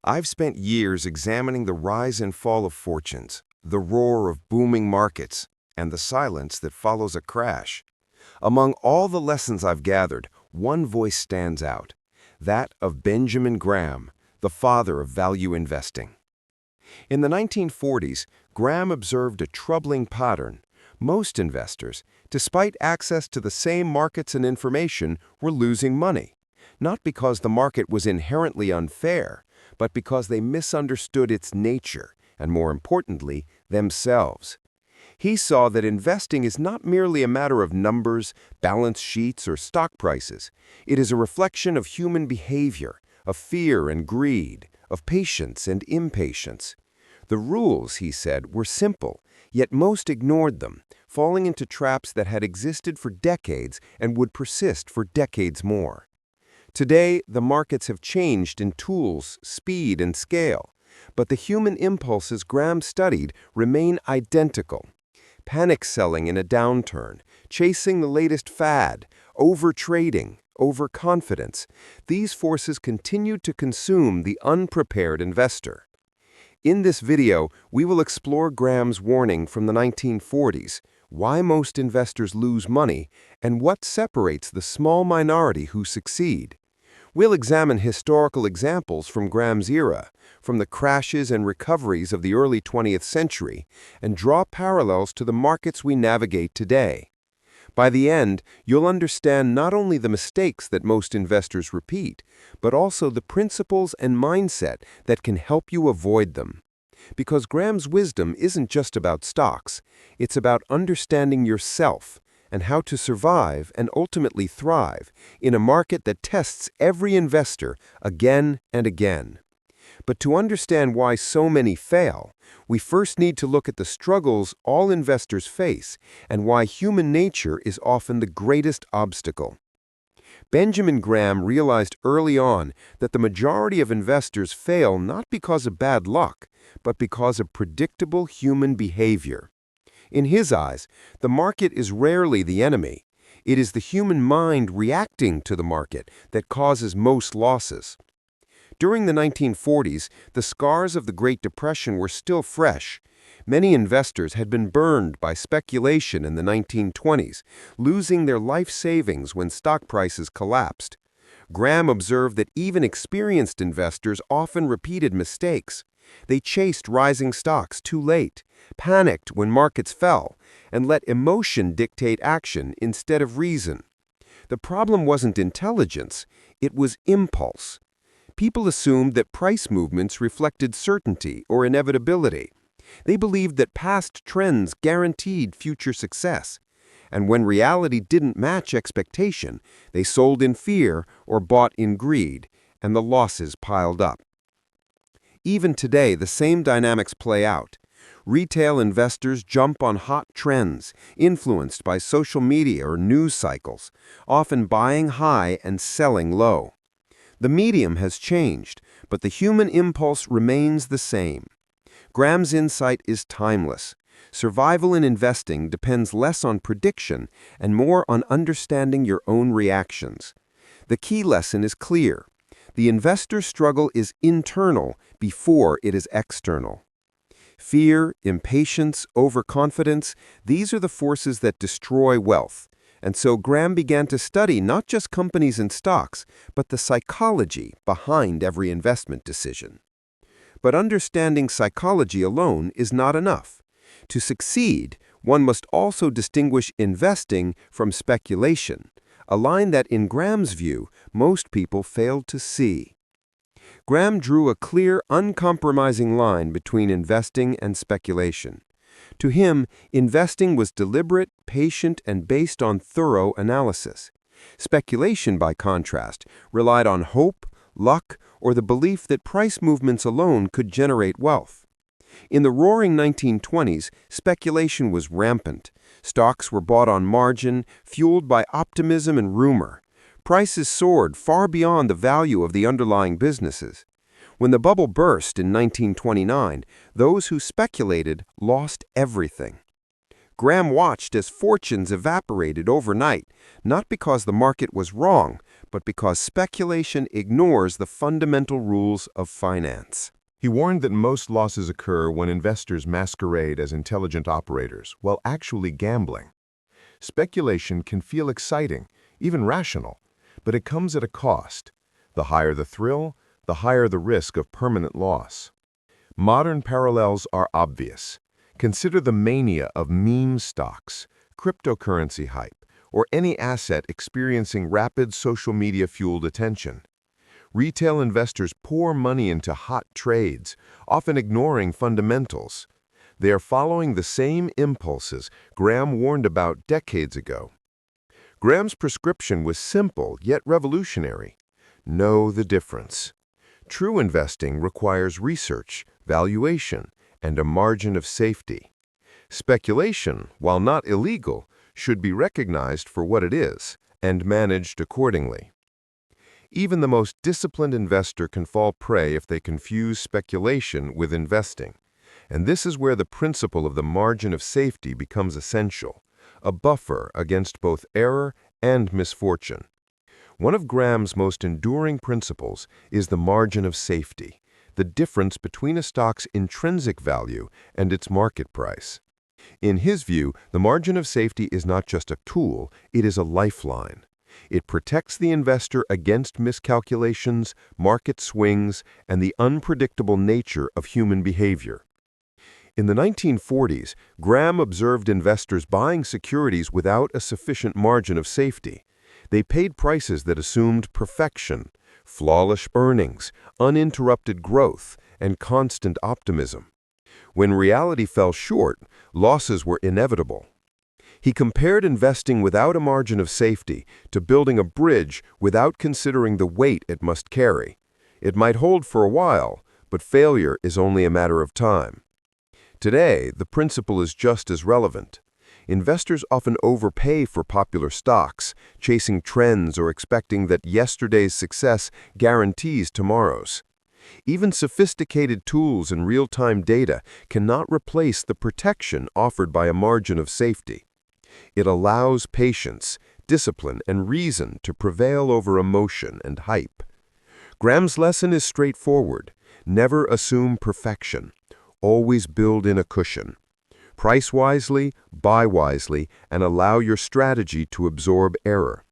I've spent years examining the rise and fall of fortunes, the roar of booming markets, and the silence that follows a crash. Among all the lessons I've gathered, one voice stands out, that of Benjamin Graham, the father of value investing. In the 1940s, Graham observed a troubling pattern. Most investors, despite access to the same markets and information, were losing money. Not because the market was inherently unfair, but because they misunderstood its nature, and more importantly, themselves. He saw that investing is not merely a matter of numbers, balance sheets, or stock prices. It is a reflection of human behavior, of fear and greed, of patience and impatience. The rules, he said, were simple, yet most ignored them, falling into traps that had existed for decades and would persist for decades more. Today, the markets have changed in tools, speed, and scale, but the human impulses Graham studied remain identical. Panic selling in a downturn, chasing the latest fad, overtrading, overconfidence, these forces continue to consume the unprepared investor. In this video, we will explore Graham's warning from the 1940s, why most investors lose money, and what separates the small minority who succeed. We'll examine historical examples from Graham's era, from the crashes and recoveries of the early 20th century, and draw parallels to the markets we navigate today. By the end, you'll understand not only the mistakes that most investors repeat, but also the principles and mindset that can help you avoid them. Because Graham's wisdom isn't just about stocks, it's about understanding yourself and how to survive and ultimately thrive in a market that tests every investor again and again. But to understand why so many fail, we first need to look at the struggles all investors face and why human nature is often the greatest obstacle. Benjamin Graham realized early on that the majority of investors fail not because of bad luck, but because of predictable human behavior. In his eyes, the market is rarely the enemy. It is the human mind reacting to the market that causes most losses. During the 1940s, the scars of the Great Depression were still fresh. Many investors had been burned by speculation in the 1920s, losing their life savings when stock prices collapsed. Graham observed that even experienced investors often repeated mistakes. They chased rising stocks too late, panicked when markets fell, and let emotion dictate action instead of reason. The problem wasn't intelligence, it was impulse. People assumed that price movements reflected certainty or inevitability. They believed that past trends guaranteed future success. And when reality didn't match expectation, they sold in fear or bought in greed, and the losses piled up. Even today, the same dynamics play out. Retail investors jump on hot trends, influenced by social media or news cycles, often buying high and selling low. The medium has changed, but the human impulse remains the same. Graham's insight is timeless. Survival in investing depends less on prediction and more on understanding your own reactions. The key lesson is clear. The investor's struggle is internal before it is external. Fear, impatience, overconfidence, these are the forces that destroy wealth. And so Graham began to study not just companies and stocks, but the psychology behind every investment decision. But understanding psychology alone is not enough. To succeed, one must also distinguish investing from speculation, a line that, in Graham's view, most people failed to see. Graham drew a clear, uncompromising line between investing and speculation. To him, investing was deliberate, patient, and based on thorough analysis. Speculation, by contrast, relied on hope, luck, or the belief that price movements alone could generate wealth. In the roaring 1920s, speculation was rampant. Stocks were bought on margin, fueled by optimism and rumor. Prices soared far beyond the value of the underlying businesses. When the bubble burst in 1929, those who speculated lost everything. Graham watched as fortunes evaporated overnight, not because the market was wrong, but because speculation ignores the fundamental rules of finance. He warned that most losses occur when investors masquerade as intelligent operators while actually gambling. Speculation can feel exciting, even rational, but it comes at a cost. The higher the thrill, the higher the risk of permanent loss. Modern parallels are obvious. Consider the mania of meme stocks, cryptocurrency hype, or any asset experiencing rapid social media-fueled attention. Retail investors pour money into hot trades, often ignoring fundamentals. They are following the same impulses Graham warned about decades ago. Graham's prescription was simple yet revolutionary. Know the difference. True investing requires research, valuation, and a margin of safety. Speculation, while not illegal, should be recognized for what it is and managed accordingly. Even the most disciplined investor can fall prey if they confuse speculation with investing. And this is where the principle of the margin of safety becomes essential, a buffer against both error and misfortune. One of Graham's most enduring principles is the margin of safety, the difference between a stock's intrinsic value and its market price. In his view, the margin of safety is not just a tool, it is a lifeline. It protects the investor against miscalculations, market swings, and the unpredictable nature of human behavior. In the 1940s, Graham observed investors buying securities without a sufficient margin of safety. They paid prices that assumed perfection, flawless earnings, uninterrupted growth, and constant optimism. When reality fell short, losses were inevitable. He compared investing without a margin of safety to building a bridge without considering the weight it must carry. It might hold for a while, but failure is only a matter of time. Today, the principle is just as relevant. Investors often overpay for popular stocks, chasing trends or expecting that yesterday's success guarantees tomorrow's. Even sophisticated tools and real-time data cannot replace the protection offered by a margin of safety. It allows patience, discipline, and reason to prevail over emotion and hype. Graham's lesson is straightforward. Never assume perfection. Always build in a cushion. Price wisely, buy wisely, and allow your strategy to absorb error.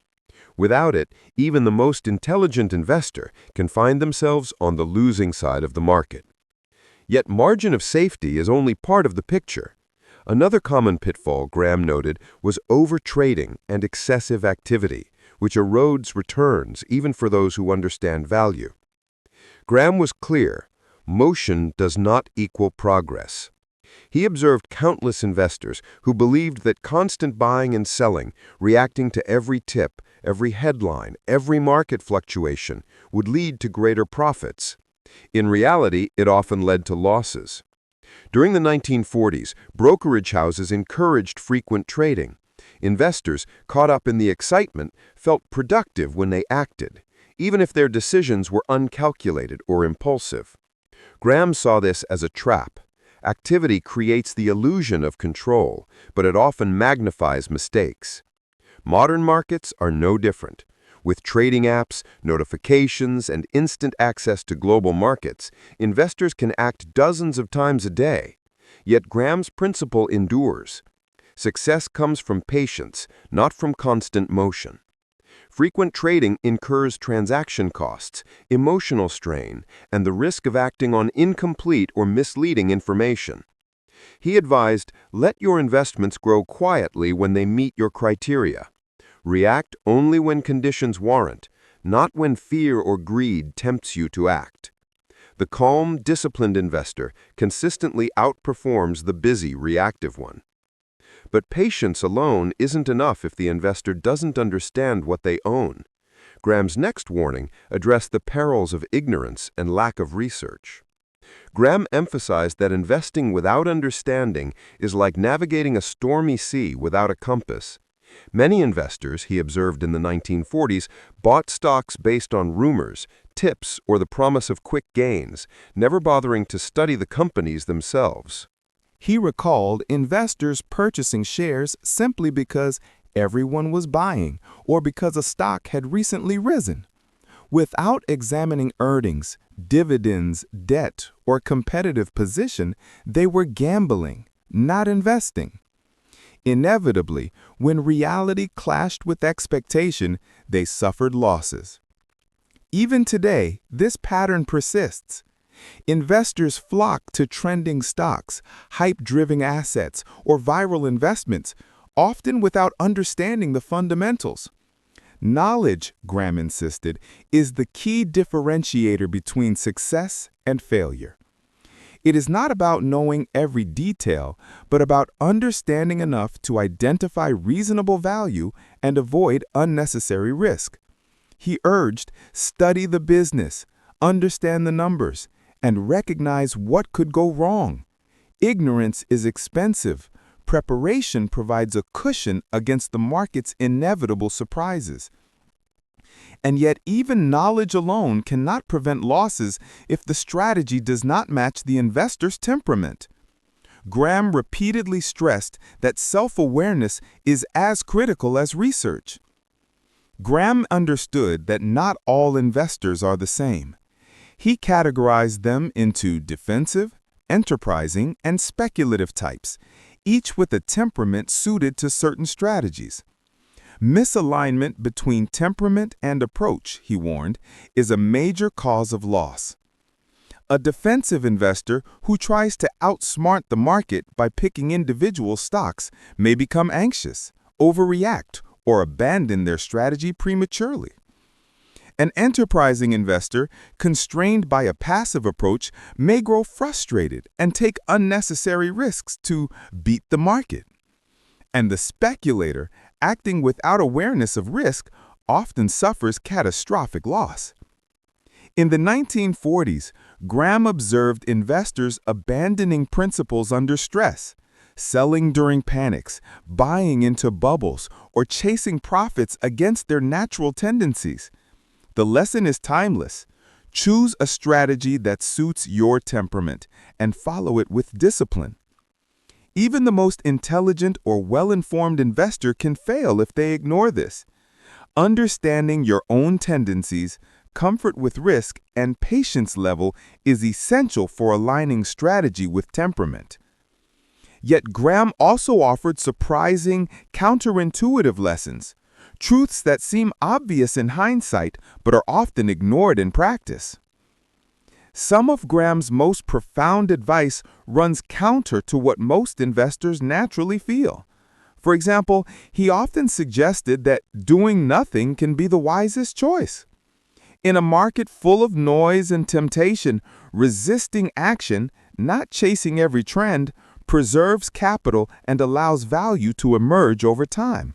Without it, even the most intelligent investor can find themselves on the losing side of the market. Yet margin of safety is only part of the picture. Another common pitfall, Graham noted, was overtrading and excessive activity, which erodes returns even for those who understand value. Graham was clear: motion does not equal progress. He observed countless investors who believed that constant buying and selling, reacting to every tip, every headline, every market fluctuation, would lead to greater profits. In reality, it often led to losses. During the 1940s, brokerage houses encouraged frequent trading. Investors, caught up in the excitement, felt productive when they acted, even if their decisions were uncalculated or impulsive. Graham saw this as a trap. Activity creates the illusion of control, but it often magnifies mistakes. Modern markets are no different. With trading apps, notifications, and instant access to global markets, investors can act dozens of times a day. Yet Graham's principle endures. Success comes from patience, not from constant motion. Frequent trading incurs transaction costs, emotional strain, and the risk of acting on incomplete or misleading information. He advised, let your investments grow quietly when they meet your criteria. React only when conditions warrant, not when fear or greed tempts you to act. The calm, disciplined investor consistently outperforms the busy, reactive one. But patience alone isn't enough if the investor doesn't understand what they own. Graham's next warning addressed the perils of ignorance and lack of research. Graham emphasized that investing without understanding is like navigating a stormy sea without a compass. Many investors, he observed in the 1940s, bought stocks based on rumors, tips, or the promise of quick gains, never bothering to study the companies themselves. He recalled investors purchasing shares simply because everyone was buying or because a stock had recently risen. Without examining earnings, dividends, debt, or competitive position, they were gambling, not investing. Inevitably, when reality clashed with expectation, they suffered losses. Even today, this pattern persists. Investors flock to trending stocks, hype-driven assets, or viral investments, often without understanding the fundamentals. Knowledge, Graham insisted, is the key differentiator between success and failure. It is not about knowing every detail, but about understanding enough to identify reasonable value and avoid unnecessary risk. He urged, study the business, understand the numbers, and recognize what could go wrong. Ignorance is expensive. Preparation provides a cushion against the market's inevitable surprises. And yet, even knowledge alone cannot prevent losses if the strategy does not match the investor's temperament. Graham repeatedly stressed that self-awareness is as critical as research. Graham understood that not all investors are the same. He categorized them into defensive, enterprising, and speculative types, each with a temperament suited to certain strategies. Misalignment between temperament and approach, he warned, is a major cause of loss. A defensive investor who tries to outsmart the market by picking individual stocks may become anxious, overreact, or abandon their strategy prematurely. An enterprising investor, constrained by a passive approach, may grow frustrated and take unnecessary risks to beat the market. And the speculator, acting without awareness of risk, often suffers catastrophic loss. In the 1940s, Graham observed investors abandoning principles under stress, selling during panics, buying into bubbles, or chasing profits against their natural tendencies. The lesson is timeless. Choose a strategy that suits your temperament and follow it with discipline. Even the most intelligent or well-informed investor can fail if they ignore this. Understanding your own tendencies, comfort with risk, and patience level is essential for aligning strategy with temperament. Yet Graham also offered surprising, counterintuitive lessons, truths that seem obvious in hindsight but are often ignored in practice. Some of Graham's most profound advice runs counter to what most investors naturally feel. For example, he often suggested that doing nothing can be the wisest choice. In a market full of noise and temptation, resisting action, not chasing every trend, preserves capital and allows value to emerge over time.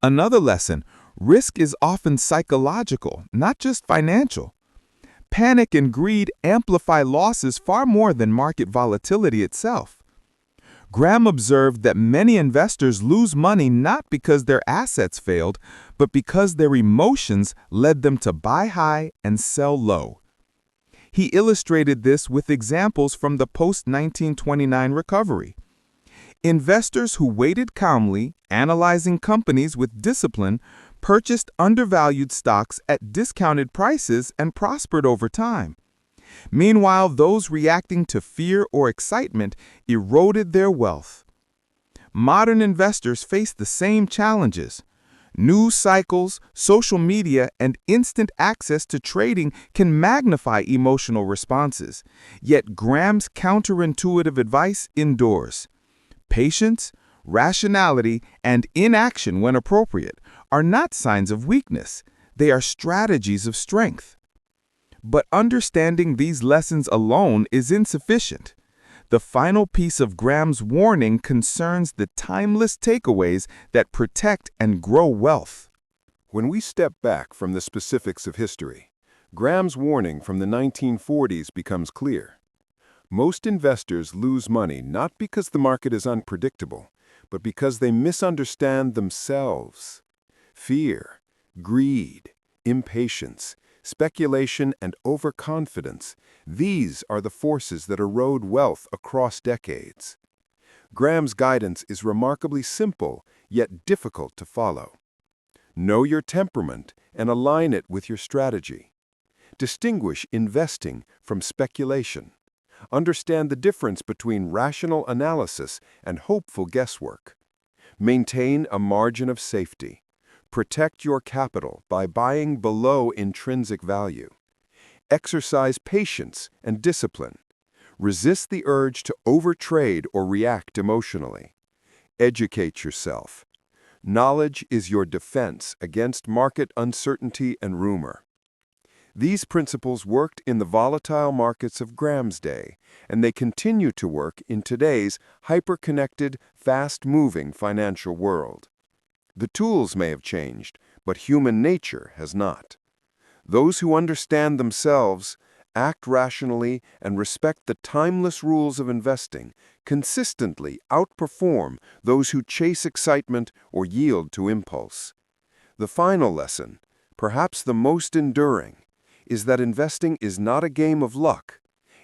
Another lesson, risk is often psychological, not just financial. Panic and greed amplify losses far more than market volatility itself. Graham observed that many investors lose money not because their assets failed, but because their emotions led them to buy high and sell low. He illustrated this with examples from the post-1929 recovery. Investors who waited calmly, analyzing companies with discipline, purchased undervalued stocks at discounted prices and prospered over time. Meanwhile, those reacting to fear or excitement eroded their wealth. Modern investors face the same challenges. News cycles, social media, and instant access to trading can magnify emotional responses. Yet Graham's counterintuitive advice endures. Patience, rationality, and inaction when appropriate are not signs of weakness. They are strategies of strength. But understanding these lessons alone is insufficient. The final piece of Graham's warning concerns the timeless takeaways that protect and grow wealth. When we step back from the specifics of history, Graham's warning from the 1940s becomes clear. Most investors lose money not because the market is unpredictable, but because they misunderstand themselves. Fear, greed, impatience, Speculation and overconfidence, these are the forces that erode wealth across decades. Graham's guidance is remarkably simple, yet difficult to follow. Know your temperament and align it with your strategy. Distinguish investing from speculation. Understand the difference between rational analysis and hopeful guesswork. Maintain a margin of safety. Protect your capital by buying below intrinsic value. Exercise patience and discipline. Resist the urge to overtrade or react emotionally. Educate yourself. Knowledge is your defense against market uncertainty and rumor. These principles worked in the volatile markets of Graham's day, and they continue to work in today's hyper-connected, fast-moving financial world. The tools may have changed, but human nature has not. Those who understand themselves, act rationally, and respect the timeless rules of investing consistently outperform those who chase excitement or yield to impulse. The final lesson, perhaps the most enduring, is that investing is not a game of luck.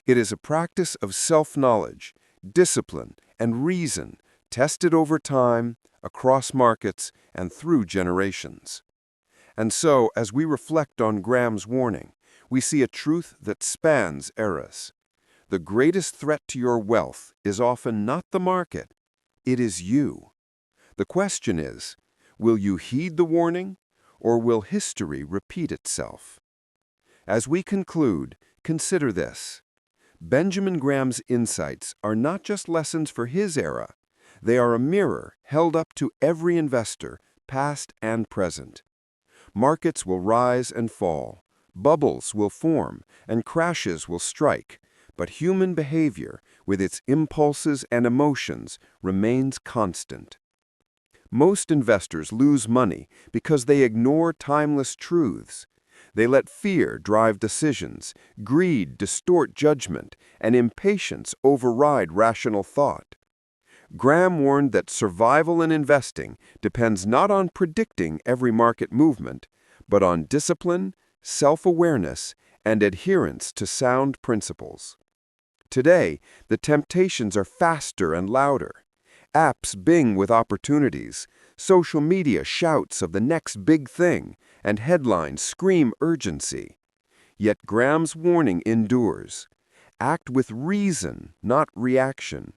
It is a practice of self-knowledge, discipline, and reason tested over time, across markets, and through generations. And so, as we reflect on Graham's warning, we see a truth that spans eras. The greatest threat to your wealth is often not the market, it is you. The question is, will you heed the warning, or will history repeat itself? As we conclude, consider this. Benjamin Graham's insights are not just lessons for his era. They are a mirror held up to every investor, past and present. Markets will rise and fall, bubbles will form, and crashes will strike, but human behavior, with its impulses and emotions, remains constant. Most investors lose money because they ignore timeless truths. They let fear drive decisions, greed distort judgment, and impatience override rational thought. Graham warned that survival in investing depends not on predicting every market movement, but on discipline, self-awareness, and adherence to sound principles. Today, the temptations are faster and louder. Apps bing with opportunities, social media shouts of the next big thing, and headlines scream urgency. Yet Graham's warning endures. Act with reason, not reaction.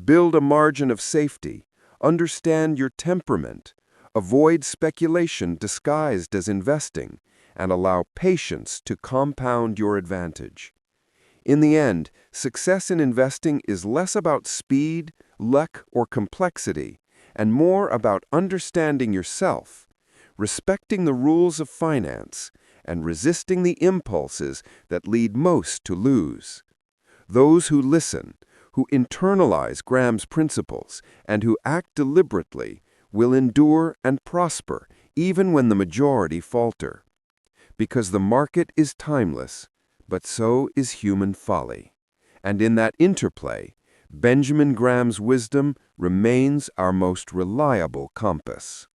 Build a margin of safety. Understand your temperament. Avoid speculation disguised as investing, and allow patience to compound your advantage. In the end, success in investing is less about speed, luck, or complexity, and more about understanding yourself, respecting the rules of finance, and resisting the impulses that lead most to lose. Those who listen, who internalize Graham's principles, and who act deliberately will endure and prosper even when the majority falter. Because the market is timeless, but so is human folly. And in that interplay, Benjamin Graham's wisdom remains our most reliable compass.